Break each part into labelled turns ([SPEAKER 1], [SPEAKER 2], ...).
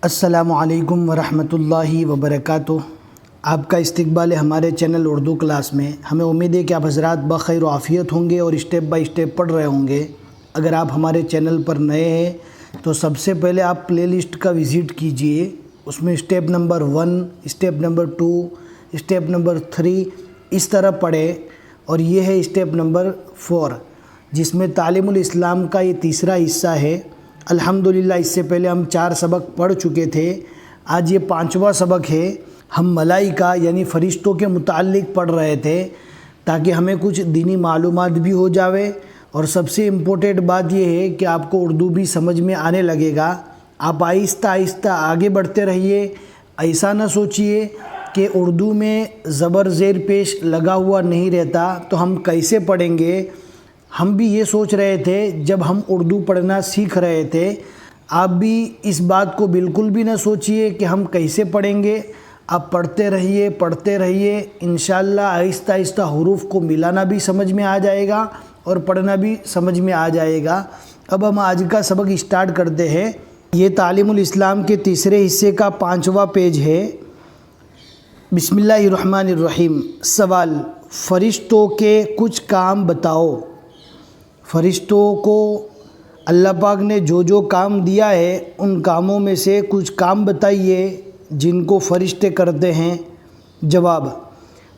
[SPEAKER 1] السلام علیکم ورحمۃ اللہ وبرکاتہ۔ آپ کا استقبال ہے ہمارے چینل اردو کلاس میں۔ ہمیں امید ہے کہ آپ حضرات بخیر و عافیت ہوں گے اور اسٹیپ بائی اسٹیپ پڑھ رہے ہوں گے۔ اگر آپ ہمارے چینل پر نئے ہیں تو سب سے پہلے آپ پلے لسٹ کا وزٹ کیجئے، اس میں step number 1، step number 2، step number 3 اس طرح پڑھیں، اور یہ ہے اسٹیپ نمبر 4 جس میں تعلیم الاسلام کا یہ تیسرا حصہ ہے۔ الحمدللہ اس سے پہلے ہم 4 سبق پڑھ چکے تھے، آج یہ 5واں سبق ہے۔ ہم ملائکہ یعنی فرشتوں کے متعلق پڑھ رہے تھے تاکہ ہمیں کچھ دینی معلومات بھی ہو جاوے، اور سب سے امپورٹنٹ بات یہ ہے کہ آپ کو اردو بھی سمجھ میں آنے لگے گا۔ آپ آہستہ آہستہ آگے بڑھتے رہیے، ایسا نہ سوچئے کہ اردو میں زبر زیر پیش لگا ہوا نہیں رہتا تو ہم کیسے پڑھیں گے۔ ہم بھی یہ سوچ رہے تھے جب ہم اردو پڑھنا سیکھ رہے تھے، آپ بھی اس بات کو بالکل بھی نہ سوچئے کہ ہم کیسے پڑھیں گے۔ آپ پڑھتے رہیے، انشاءاللہ آہستہ آہستہ حروف کو ملانا بھی سمجھ میں آ جائے گا اور پڑھنا بھی سمجھ میں آ جائے گا۔ اب ہم آج کا سبق اسٹارٹ کرتے ہیں۔ یہ تعلیم الاسلام کے تیسرے حصے کا 5واں پیج ہے۔ بسم اللہ الرحمن الرحیم۔ سوال: فرشتوں کے کچھ کام بتاؤ۔ فرشتوں کو اللہ پاک نے جو کام دیا ہے ان کاموں میں سے کچھ کام بتائیے جن کو فرشتے کرتے ہیں۔ جواب: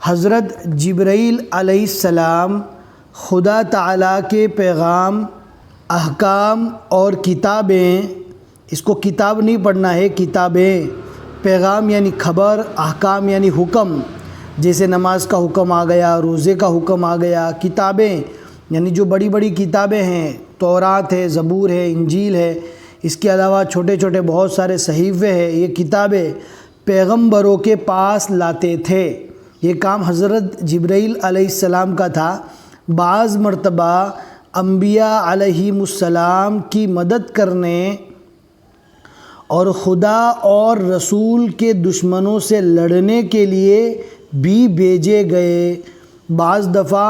[SPEAKER 1] حضرت جبرائیل علیہ السلام خدا تعالیٰ کے پیغام، احکام اور کتابیں، اس کو کتاب نہیں پڑھنا ہے، کتابیں، پیغام یعنی خبر، احکام یعنی حکم، جیسے نماز کا حکم آ گیا، روزے کا حکم آ گیا۔ کتابیں یعنی جو بڑی بڑی کتابیں ہیں، تورات ہے، زبور ہے، انجیل ہے، اس کے علاوہ چھوٹے چھوٹے بہت سارے صحیفے ہیں، یہ کتابیں پیغمبروں کے پاس لاتے تھے۔ یہ کام حضرت جبرائیل علیہ السلام کا تھا۔ بعض مرتبہ انبیاء علیہم السلام کی مدد کرنے اور خدا اور رسول کے دشمنوں سے لڑنے کے لیے بھی بھیجے گئے۔ بعض دفعہ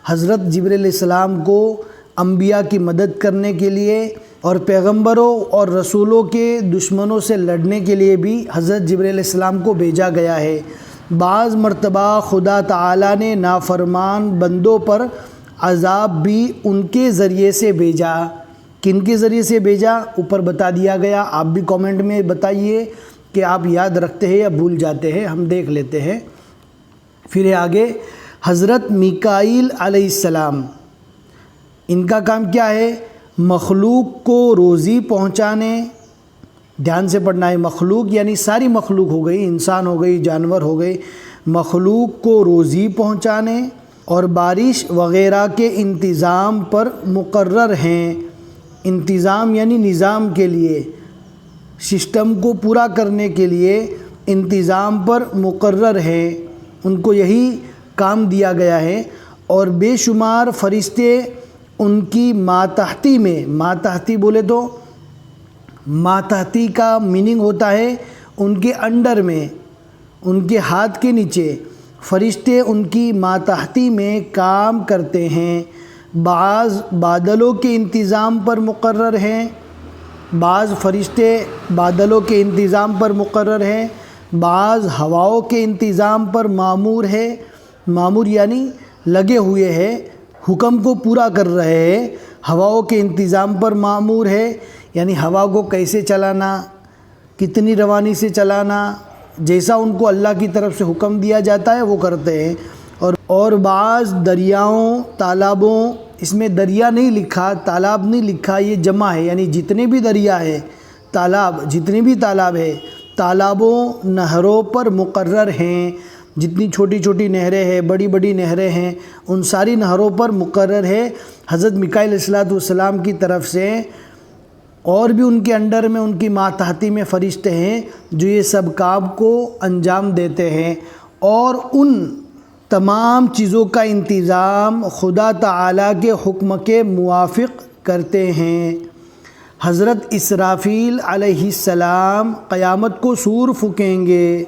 [SPEAKER 1] حضرت جبرائیل علیہ السلام کو انبیاء کی مدد کرنے کے لیے اور پیغمبروں اور رسولوں کے دشمنوں سے لڑنے کے لیے بھی حضرت جبرائیل علیہ السلام کو بھیجا گیا ہے۔ بعض مرتبہ خدا تعالیٰ نے نافرمان بندوں پر عذاب بھی ان کے ذریعے سے بھیجا۔ کن کے ذریعے سے بھیجا اوپر بتا دیا گیا، آپ بھی کامنٹ میں بتائیے کہ آپ یاد رکھتے ہیں یا بھول جاتے ہیں، ہم دیکھ لیتے ہیں۔ پھر آگے حضرت میکائیل علیہ السلام، ان کا کام کیا ہے؟ مخلوق کو روزی پہنچانے۔ دھیان سے پڑھنا ہے، مخلوق یعنی ساری مخلوق ہو گئی، انسان ہو گئی، جانور ہو گئے، مخلوق کو روزی پہنچانے اور بارش وغیرہ کے انتظام پر مقرر ہیں۔ انتظام یعنی نظام کے لیے، سسٹم کو پورا کرنے کے لیے انتظام پر مقرر ہیں، ان کو یہی کام دیا گیا ہے۔ اور بے شمار فرشتے ان کی ماتحتی میں، ماتحتی بولے تو ماتحتی کا میننگ ہوتا ہے ان کے انڈر میں، ان کے ہاتھ کے نیچے فرشتے ان کی ماتحتی میں کام کرتے ہیں۔ بعض بادلوں کے انتظام پر مقرر ہیں، بعض فرشتے بادلوں کے انتظام پر مقرر ہیں، بعض ہواؤں کے انتظام پر مامور ہے۔ مامور یعنی لگے ہوئے ہیں، حکم کو پورا کر رہے ہیں۔ ہواؤں کے انتظام پر مامور ہے یعنی ہوا کو کیسے چلانا، کتنی روانی سے چلانا، جیسا ان کو اللہ کی طرف سے حکم دیا جاتا ہے وہ کرتے ہیں۔ اور بعض دریاؤں، تالابوں، اس میں دریا نہیں لکھا، تالاب نہیں لکھا، یہ جمع ہے، یعنی جتنے بھی دریا ہے، تالاب، جتنے بھی تالاب ہے، تالابوں، نہروں پر مقرر ہیں۔ جتنی چھوٹی چھوٹی نہریں ہیں، بڑی بڑی نہریں ہیں، ان ساری نہروں پر مقرر ہے حضرت میکائیل علیہ السلام کی طرف سے۔ اور بھی ان کے انڈر میں، ان کی ماتحتی میں فرشتے ہیں جو یہ سب کام کو انجام دیتے ہیں، اور ان تمام چیزوں کا انتظام خدا تعالیٰ کے حکم کے موافق کرتے ہیں۔ حضرت اسرافیل علیہ السلام قیامت کو سور پھونکیں گے۔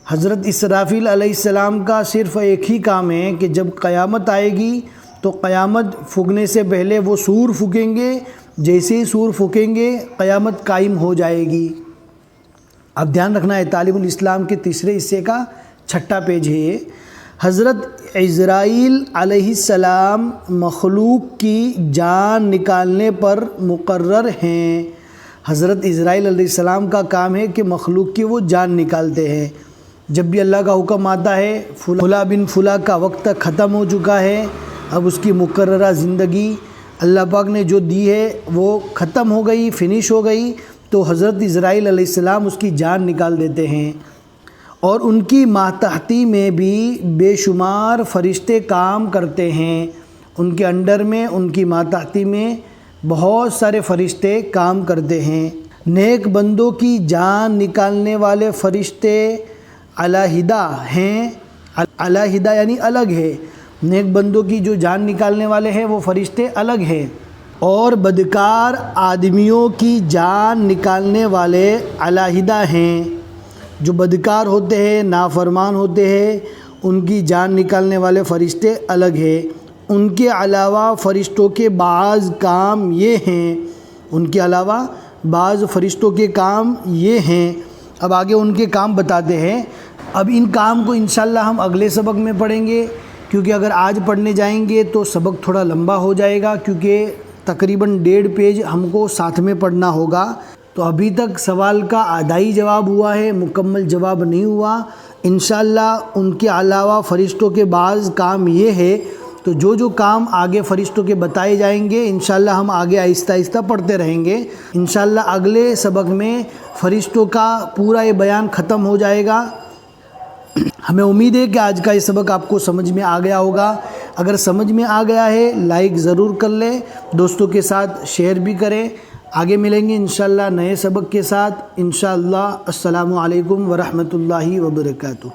[SPEAKER 1] حضرت اسرافیل علیہ السلام کا صرف ایک ہی کام ہے کہ جب قیامت آئے گی تو قیامت پھونکنے سے پہلے وہ سور پھونکیں گے جیسے ہی سور پھونکیں گے قیامت قائم ہو جائے گی۔ اب دھیان رکھنا ہے، تعلیم الاسلام کے تیسرے حصے کا 6واں پیج ہے یہ۔ حضرت عزرائیل علیہ السلام مخلوق کی جان نکالنے پر مقرر ہیں۔ حضرت عزرائیل علیہ السلام کا کام ہے کہ مخلوق کی وہ جان نکالتے ہیں۔ جب بھی اللہ کا حکم آتا ہے فلاں بن فلاں کا وقت ختم ہو چکا ہے، اب اس کی مقررہ زندگی اللہ پاک نے جو دی ہے وہ ختم ہو گئی، فنش ہو گئی، تو حضرت عزرائیل علیہ السلام اس کی جان نکال دیتے ہیں۔ اور ان کی ماتحتی میں بھی بے شمار فرشتے کام کرتے ہیں، ان کے انڈر میں، ان کی ماتحتی میں بہت سارے فرشتے کام کرتے ہیں۔ نیک بندوں کی جان نکالنے والے فرشتے علیحدہ ہیں، علیحدہ یعنی الگ ہے، نیک بندوں کی جو جان نکالنے والے ہیں وہ فرشتے الگ ہیں، اور بدکار آدمیوں کی جان نکالنے والے علیحدہ ہیں۔ جو بدکار ہوتے ہیں، نافرمان ہوتے ہیں، ان کی جان نکالنے والے فرشتے الگ ہیں۔ ان کے علاوہ فرشتوں کے بعض کام یہ ہیں، ان کے علاوہ بعض فرشتوں کے کام یہ ہیں۔ اب آگے ان کے کام بتاتے ہیں۔ اب ان کام کو انشاءاللہ ہم اگلے سبق میں پڑھیں گے، کیونکہ اگر آج پڑھنے جائیں گے تو سبق تھوڑا لمبا ہو جائے گا، کیونکہ تقریباً 1.5 پیج ہم کو ساتھ میں پڑھنا ہوگا۔ تو ابھی تک سوال کا آدھائی جواب ہوا ہے، مکمل جواب نہیں ہوا۔ انشاءاللہ ان کے علاوہ فرشتوں کے بعض کام یہ ہے، تو جو کام آگے فرشتوں کے بتائے جائیں گے انشاءاللہ ہم آگے آہستہ آہستہ پڑھتے رہیں گے۔ انشاءاللہ اگلے سبق میں فرشتوں کا پورا یہ بیان ختم ہو جائے گا۔ ہمیں امید ہے کہ آج کا یہ سبق آپ کو سمجھ میں آ گیا ہوگا۔ اگر سمجھ میں آ گیا ہے لائک ضرور کر لیں، دوستوں کے ساتھ شیئر بھی کریں۔ آگے ملیں گے انشاءاللہ نئے سبق کے ساتھ۔ انشاءاللہ السلام علیکم ورحمۃ اللہ وبرکاتہ۔